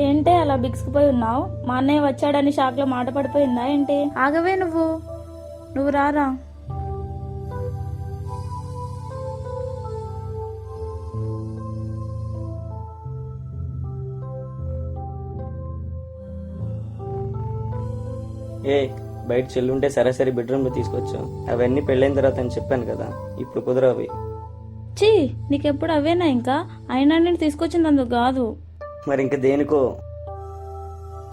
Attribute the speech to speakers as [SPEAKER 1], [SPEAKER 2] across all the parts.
[SPEAKER 1] ఏంటే అలా బిగుసుకుపోయి ఉన్నావు? మా అన్నయ్య వచ్చాడని షాక్లో మాట పడిపోయిందా ఏంటి? ఆగవే నువ్వు రారా.
[SPEAKER 2] ఏ బయట చెల్లుంటే సరాసరి బెడ్రూమ్లో తీసుకొచ్చాం. అవన్నీ పెళ్ళైన తర్వాత అని చెప్పాను కదా, ఇప్పుడు కుదరవి.
[SPEAKER 1] చీ, నీకెప్పుడు అవేనా? ఇంకా అయినా నేను తీసుకొచ్చింది అందుకు కాదు.
[SPEAKER 2] మరి ఇంక దేనికో.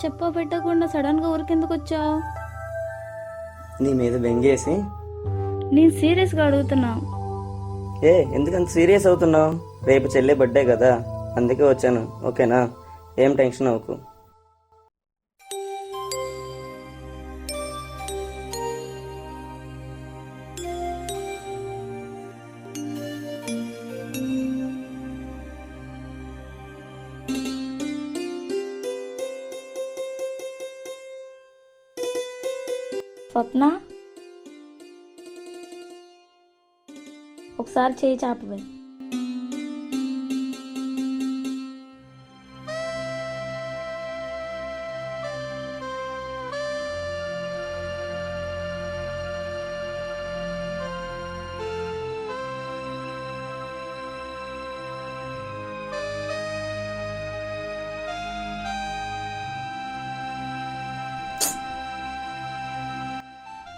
[SPEAKER 1] చెప్పా పెట్టకుండా సడన్ గా ఊరికెందుకు వచ్చావు?
[SPEAKER 2] నీ మీద బెంగేసి.
[SPEAKER 1] నేను సీరియస్ గా అడుగుతున్నా.
[SPEAKER 2] ఎందుకంత సీరియస్ అవుతున్నావు? రేపు చెల్లె బర్త్డే కదా, అందుకే వచ్చాను. ఓకేనా? ఏం టెన్షన్ అవ్వకు.
[SPEAKER 1] స్వప్న, ఒకసారి చేయి చాపవే.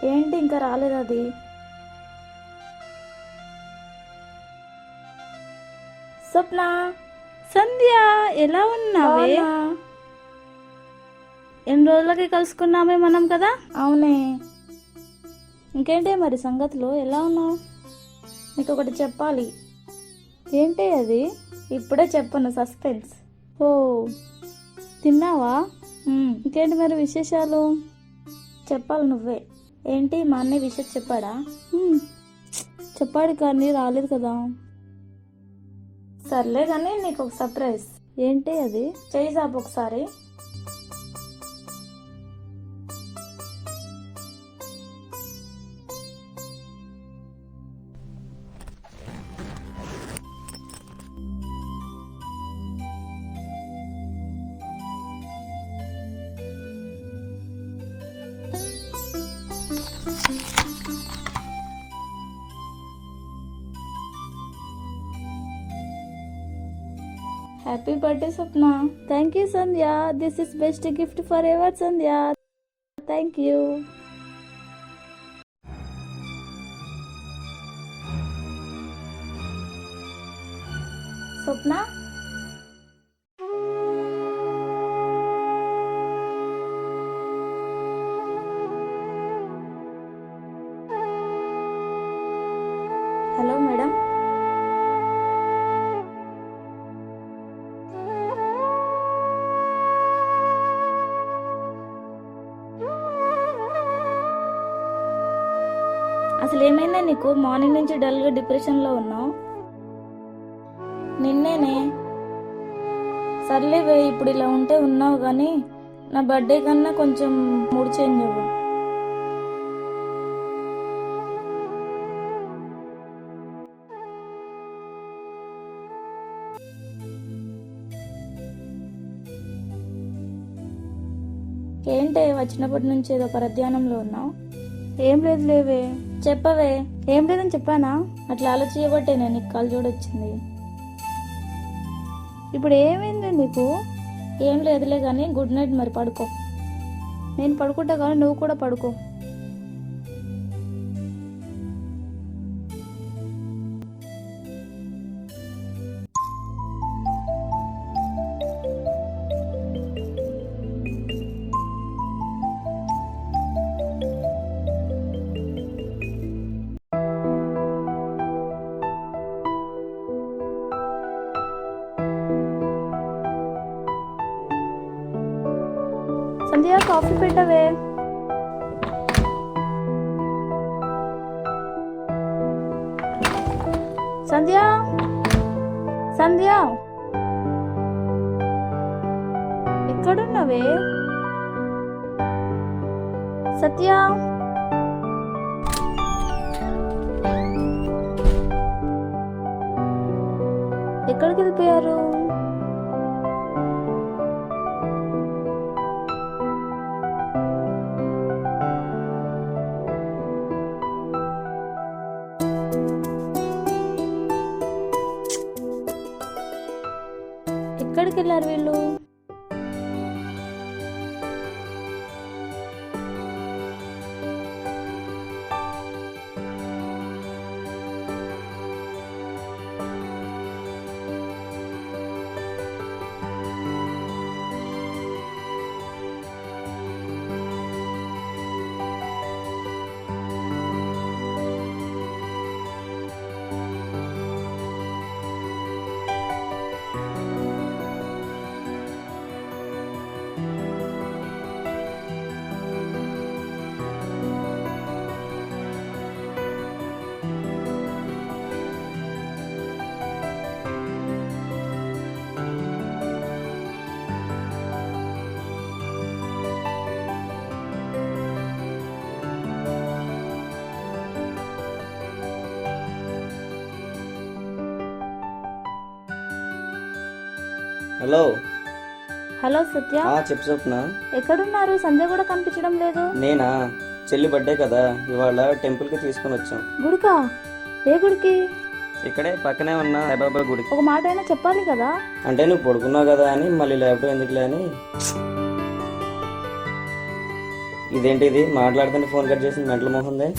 [SPEAKER 1] ఏంటి ఇంకా రాలేదు అది? స్వప్న, సంధ్య, ఎలా ఉన్నావే? ఎన్ని రోజులకి కలుసుకున్నామే మనం కదా? అవునే. ఇంకేంటి మరి సంగతులు? ఎలా ఉన్నావు? నీకు ఒకటి చెప్పాలి. ఏంటి అది? ఇప్పుడే చెప్పను, సస్పెన్స్. ఓ, తిన్నావా? ఇంకేంటి మరి విశేషాలు? చెప్పాలి నువ్వే. ఏంటి, మా అన్నయ్య విషయం చెప్పాడా? చెప్పాడు కానీ రాలేదు కదా. సర్లే కానీ నీకు ఒక సర్ప్రైజ్. ఏంటి అది? చేయి చాపు ఒకసారి. Happy birthday Swapna. Thank you Sandhya. This is best gift for ever Sandhya. Thank you. Swapna, hello madam. అసలు ఏమైందా నీకు? మార్నింగ్ నుంచి డల్గా డిప్రెషన్లో ఉన్నావు. నిన్నేనే. సర్లేవే, ఇప్పుడు ఇలా ఉంటే ఉన్నావు కానీ నా బర్త్డే కన్నా కొంచెం మూడ్ చేంజ్ అవ్వు. ఏంటే వచ్చినప్పటి నుంచి ఏదో పరధ్యానంలో ఉన్నావు? ఏం లేదు లేవే. చెప్పవే. ఏం లేదని చెప్పానా? అట్లా ఆలోచించబట్టే నేను నీకు కాల్ చూడొచ్చింది. ఇప్పుడు ఏమైంది నీకు? ఏం లేదులే కానీ గుడ్ నైట్. మరి పడుకో. నేను పడుకుంటా కానీ నువ్వు కూడా పడుకో. సంధ్య, కాఫీ పెట్టవే. సంధ్య, సంధ్య, ఎక్కడున్నవే? సత్య, ఎక్కడికి వెళ్ళిపోయారు? ఎక్కడికి వెళ్ళారు వీళ్ళు?
[SPEAKER 2] హలో.
[SPEAKER 1] హలో సత్య,
[SPEAKER 2] చెప్పు స్వప్న.
[SPEAKER 1] ఎక్కడున్నారు? సంధ్య కూడా కనిపించడం లేదు.
[SPEAKER 2] నేనా? చెల్లి బర్త్డే కదా, ఇవాళ టెంపుల్కి తీసుకుని వచ్చాం.
[SPEAKER 1] గుడికా? ఏ గుడికి?
[SPEAKER 2] ఇక్కడే పక్కనే ఉన్న సాయిబాబా గుడికి.
[SPEAKER 1] ఒక మాట అయినా చెప్పాలి కదా.
[SPEAKER 2] అంటే నువ్వు పడుకున్నావు కదా అని మళ్ళీ లేపడం ఎందుకులే అని. ఇదేంటి ఇది మాట్లాడుతుంటే ఫోన్ కట్ చేసి మెంటల్ మోహందే.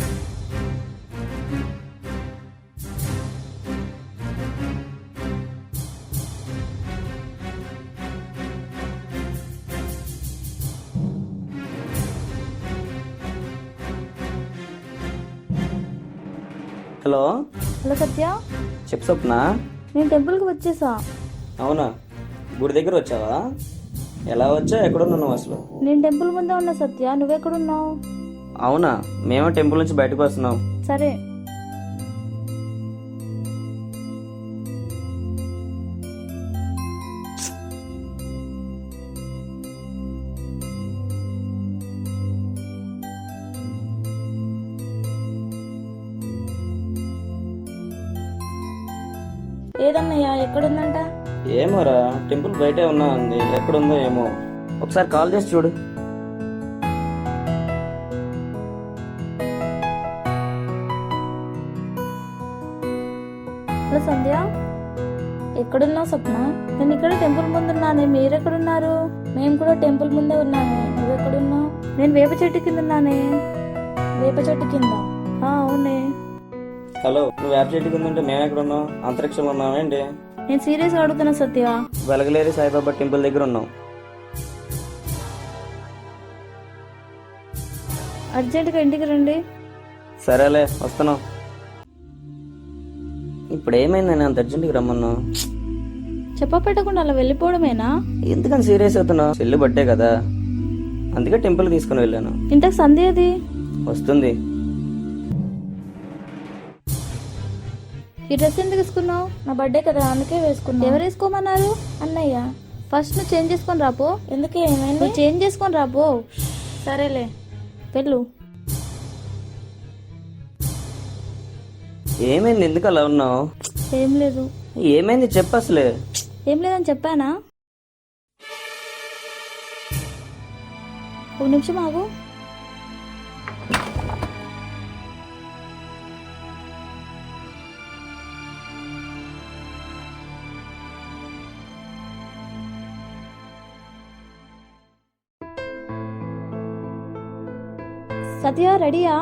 [SPEAKER 2] హలో.
[SPEAKER 1] హలో సత్య,
[SPEAKER 2] చెప్పు స్వప్న.
[SPEAKER 1] నేను టెంపుల్కి వచ్చేసా.
[SPEAKER 2] అవునా? గుడి దగ్గర వచ్చావా? ఎలా వచ్చా? ఎక్కడున్నావు అసలు?
[SPEAKER 1] నేను టెంపుల్ ముందే ఉన్నా సత్య, నువ్వెక్కడున్నావు?
[SPEAKER 2] అవునా? మేము టెంపుల్ నుంచి బయటకు వస్తున్నాం.
[SPEAKER 1] సరే. ఏదన్నయ్యా, ఎక్కడుందంట?
[SPEAKER 2] ఏమోరా, టెంపుల్ బయటే ఉన్నా అంది. ఎక్కడుందో ఏమో. ఒకసారి కాల్ చేసి చూడు.
[SPEAKER 1] హలో సంధ్య, ఎక్కడున్నావు స్వప్న? నేను ఇక్కడ టెంపుల్ ముందు ఉన్నానే, మీరెక్కడున్నారు? మేము కూడా టెంపుల్ ముందే ఉన్నామే, నువ్వెక్కడున్నావు? నేను వేప చెట్టు కింద ఉన్నానే. వేప చెట్టు కింద? అవునే.
[SPEAKER 2] హలో, నువ్వు యాప్ చెట్టు కింద ఉంటే మేము ఎక్కడ ఉన్నాం? అంతరిక్షంలో ఉన్నామేంటి?
[SPEAKER 1] నేను సీరియస్గా అడుగుతున్నా సత్య.
[SPEAKER 2] వెలగలేరి సాయిబాబా టెంపుల్ దగ్గర ఉన్నాం.
[SPEAKER 1] అర్జెంటుగా ఇంటికి రండి.
[SPEAKER 2] సరేలే, వస్తున్నాం. ఇప్పుడు ఏమైందని అంత అర్జెంట్గా రమ్మన్నావు?
[SPEAKER 1] చెప్పపెట్టకుండా అలా వెళ్ళిపోవడమేనా?
[SPEAKER 2] ఎందుకని సీరియస్ అవుతున్నావు? చెల్లి బర్త్డే కదా, అందుకే టెంపుల్ తీసుకుని వెళ్ళాను.
[SPEAKER 1] ఇంతకు సంధ్య అది
[SPEAKER 2] వస్తుంది.
[SPEAKER 1] ఈ డ్రెస్ ఎందుకు వేసుకున్నావు? నా బర్త్డే కదా, అందుకే వేసుకున్నా. ఎవరు వేసుకోమన్నారు? అన్నయ్య. ఫస్ట్ నువ్వు చేంజ్ చేసుకొని రాపో. ఎందుకు? ఏమైంది? నువ్వు చేంజ్ చేసుకొని రాపో. సరేలే, వెళ్ళు.
[SPEAKER 2] ఏమైంది? ఎందుకు అలా ఉన్నావు?
[SPEAKER 1] ఏం లేదు.
[SPEAKER 2] ఏమైంది చెప్పు అసలే.
[SPEAKER 1] ఏం లేదని చెప్పానా? ఒక నిమిషం ఆగు. సత్య, రెడీయా?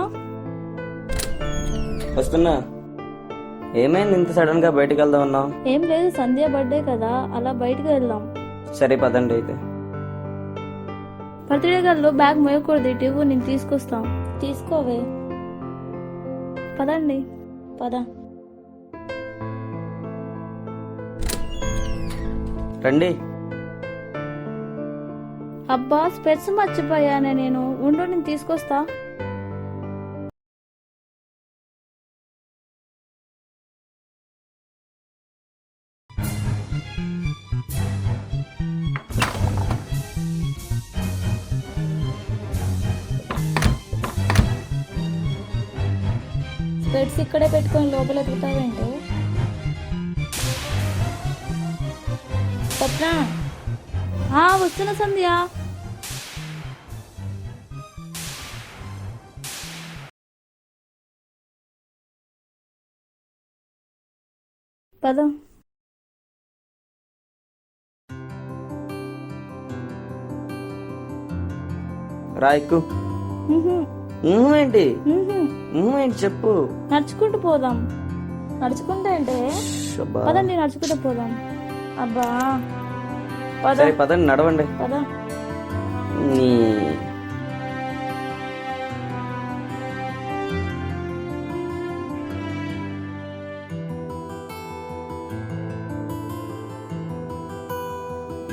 [SPEAKER 2] వస్తున్నా. ఏమైంది ఇంత సడన్ గా బయటకు వెళ్దాం అన్నావు?
[SPEAKER 1] ఏం లేదు, సంధ్య బర్త్డే కదా, అలా బయటకు వెళ్దాం.
[SPEAKER 2] సరే పదండి అయితే.
[SPEAKER 1] బర్త్డే గదిలో బ్యాగ్ మోయకూడదు, ఇటు నేను తీసుకొస్తా. తీసుకోవే. పదండి, పద.
[SPEAKER 2] రండి.
[SPEAKER 1] అబ్బా, స్పెట్స్ మర్చిపోయానే నేను. ఉండు, నేను తీసుకొస్తా. స్పెట్స్ ఇక్కడే పెట్టుకొని లోపల ఎదుగుతావేంటి? స్వప్న, వస్తున్నా సంధ్య. పద.
[SPEAKER 2] రా ఎక్కు.
[SPEAKER 1] ఉహుం,
[SPEAKER 2] ఏంటి
[SPEAKER 1] ఉహుం.
[SPEAKER 2] ఏంటి చెప్పు.
[SPEAKER 1] నడుచుకుంటూ పోదాం. నడుచుకుంటే అంటే
[SPEAKER 2] శబ్బా.
[SPEAKER 1] పదండి, నడుచుకుంటూ పోదాం. అబ్బా పద
[SPEAKER 2] సరే పదండి నడవండి.
[SPEAKER 1] పద.
[SPEAKER 2] నీ-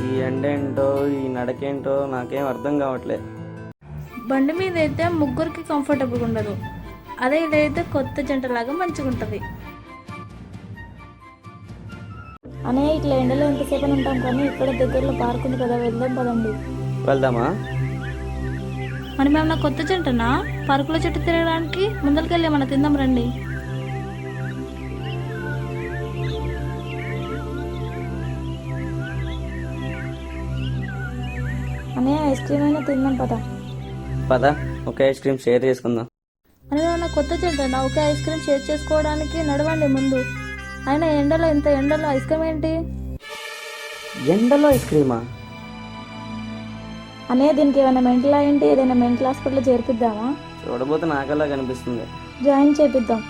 [SPEAKER 2] ఈ ఎండేంటో ఈ నడకేంటో నాకేం అర్థం కావట్లే.
[SPEAKER 1] బండి మీద అయితే ముగ్గురికి కంఫర్టబుల్గా ఉండదు. అదే ఇదైతే కొత్త జంటలాగా మంచిగా ఉంటుంది. అనే ఇట్లా ఎండలో ఎంతసేపు ఉంటాం, కానీ ఇక్కడ దగ్గరలో పార్క్ ఉంది కదా, వెళ్దాం పదండి.
[SPEAKER 2] వెళ్దామా?
[SPEAKER 1] మనం ఏమన్నా కొత్త జంటనా పార్కులో చుట్టూ తిరగడానికి? ముందరికెళ్ళి ఏమన్నా తిందాం రండి. అనే ఐస్ క్రీమ్ అయినా తిందాం పద.
[SPEAKER 2] పద ఒకే ఐస్ క్రీమ్ షేర్ చేసుకుందాం.
[SPEAKER 1] మనం ఏమన్నా కొత్త జంటనా ఒకే ఐస్ క్రీమ్ షేర్ చేసుకోవడానికి? నడవండి ముందు. అయినా ఎండలో, ఇంత ఎండలో ఐస్ క్రీమ్ ఏంటి?
[SPEAKER 2] ఎండలో ఐస్ క్రీమా?
[SPEAKER 1] అనే దీనికి ఏమైనా మెంటల్ ఏంటి? ఏదైనా మెంటల్ హాస్పిటల్లో చేర్పిద్దామా?
[SPEAKER 2] చూడబోతే నాకలా కనిపిస్తుంది.
[SPEAKER 1] జాయిన్ చేపిద్దాం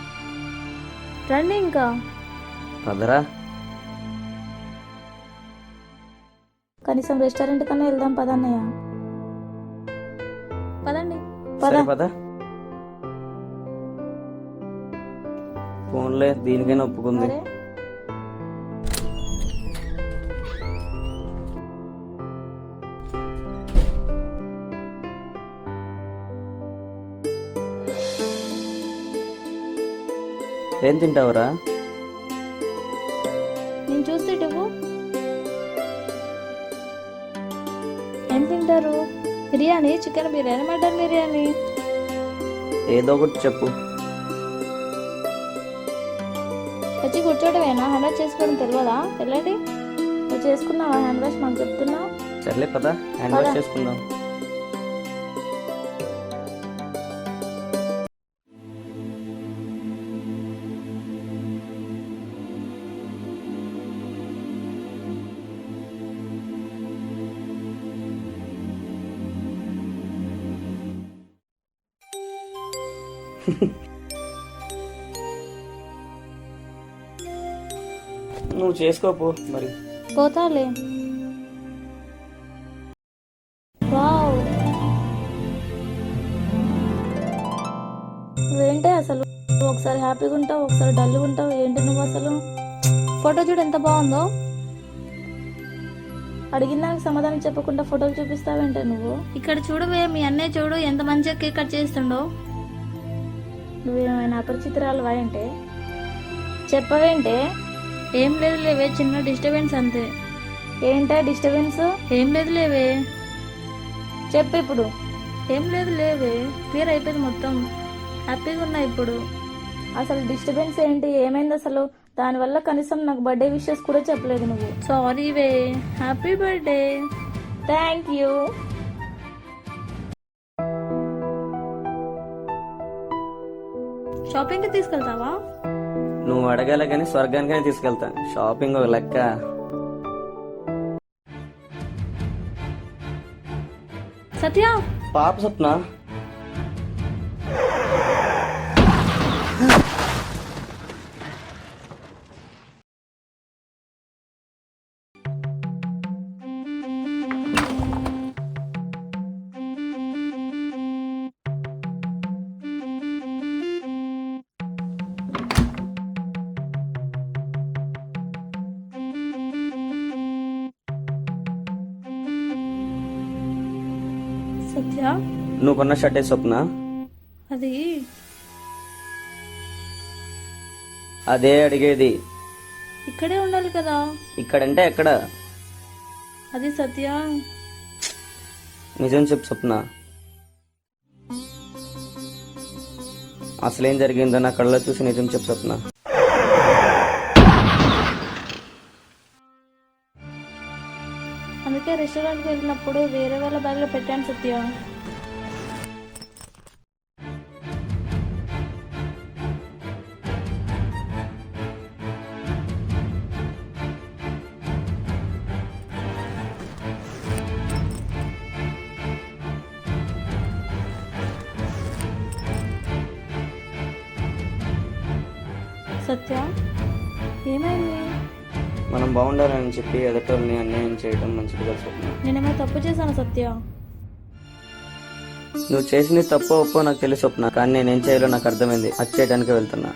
[SPEAKER 1] రండి. ఇంకా
[SPEAKER 2] పదరా.
[SPEAKER 1] కనీసం రెస్టారెంట్ కన్నా వెళ్దాం పదన్నయ్య. పదండి పద.
[SPEAKER 2] సరే పద. ఫోన్లే దీనికైనా ఒప్పుకుంది.
[SPEAKER 1] అరే
[SPEAKER 2] ఏం తింటావురా?
[SPEAKER 1] నేను చూస్తే నువ్వు ఏం తింటారు? Biryani, chicken biryani, mutton biryani.
[SPEAKER 2] ఏదో ఒకటి చెప్పు.
[SPEAKER 1] వచ్చి కూర్చోటమేనా? హ్యాండ్ వాష్ చేసుకోవడం తెలియదా? వెళ్ళండి. నువ్వు చేసుకున్నావా హ్యాండ్ వాష్? మాకు చెప్తున్నావు.
[SPEAKER 2] సర్లే పద హ్యాండ్ వాష్ చేసుకుందాం. నువ్వు చేసుకోపో మరి.
[SPEAKER 1] పోతాలే. వావ్, నువ్వేంటే అసలు? ఒకసారి హ్యాపీగా ఉంటావు, ఒకసారి డల్గా ఉంటావు. ఏంటి నువ్వు అసలు? ఫోటో చూడు ఎంత బాగుందో. అడిగిన దానికి సమాధానం చెప్పకుండా ఫోటోలు చూపిస్తావేంటే నువ్వు? ఇక్కడ చూడవే, మీ అన్నయ్య చూడు ఎంత మంచిగా కేక్ కట్ చేస్తుండో. నువ్వేమైనా అపరిచితురాలువా అంటే? చెప్పవేంటే? ఏం లేదు లేవే, చిన్న డిస్టర్బెన్స్ అంతే. ఏంటా డిస్టర్బెన్స్? ఏం లేదు లేవే. చెప్పు ఇప్పుడు. ఏం లేదు లేవే, క్లియర్ అయిపోయింది మొత్తం. హ్యాపీగా ఉన్నా ఇప్పుడు. అసలు డిస్టర్బెన్స్ ఏంటి? ఏమైంది అసలు? దానివల్ల కనీసం నాకు బర్త్డే విషెస్ కూడా చెప్పలేదు నువ్వు. Sorry way. Happy birthday. Thank you. షాపింగ్కి తీసుకెళ్తావా?
[SPEAKER 2] నువ్వు అడగాల కానీ స్వర్గానికైనా తీసుకెళ్తా. షాపింగ్ ఒక లెక్క.
[SPEAKER 1] సత్య,
[SPEAKER 2] పాప స్వప్న.
[SPEAKER 1] సత్య,
[SPEAKER 2] నువ్వు కొన్న షర్టే స్వప్న.
[SPEAKER 1] అది
[SPEAKER 2] అదే అడిగేది.
[SPEAKER 1] ఇక్కడే ఉండాలి కదా.
[SPEAKER 2] ఇక్కడంటే ఎక్కడ?
[SPEAKER 1] అది సత్య.
[SPEAKER 2] నిజం చెప్పు స్వప్న. అసలేం జరిగిందో నా కళ్ళలో చూసి నిజం చెప్పు స్వప్న.
[SPEAKER 1] అందుకే రెస్టారెంట్కి వెళ్ళినప్పుడు వేరే వాళ్ళ బ్యాగ్లో పెట్టాను సత్య. సత్య ఏమైంది?
[SPEAKER 2] మనం బాగుండాలని చెప్పి ఎదటోళ్ళని అన్యాయం చేయడం మంచిది కాదు స్వప్న.
[SPEAKER 1] నేనేమైనా తప్పు చేశాను సత్య?
[SPEAKER 2] నువ్వు చేసింది తప్పో ఒప్పో నాకు తెలుసు స్వప్న, కానీ నేనేం చేయాలో నాకు అర్థమైంది. అది చేయడానికి వెళ్తున్నా.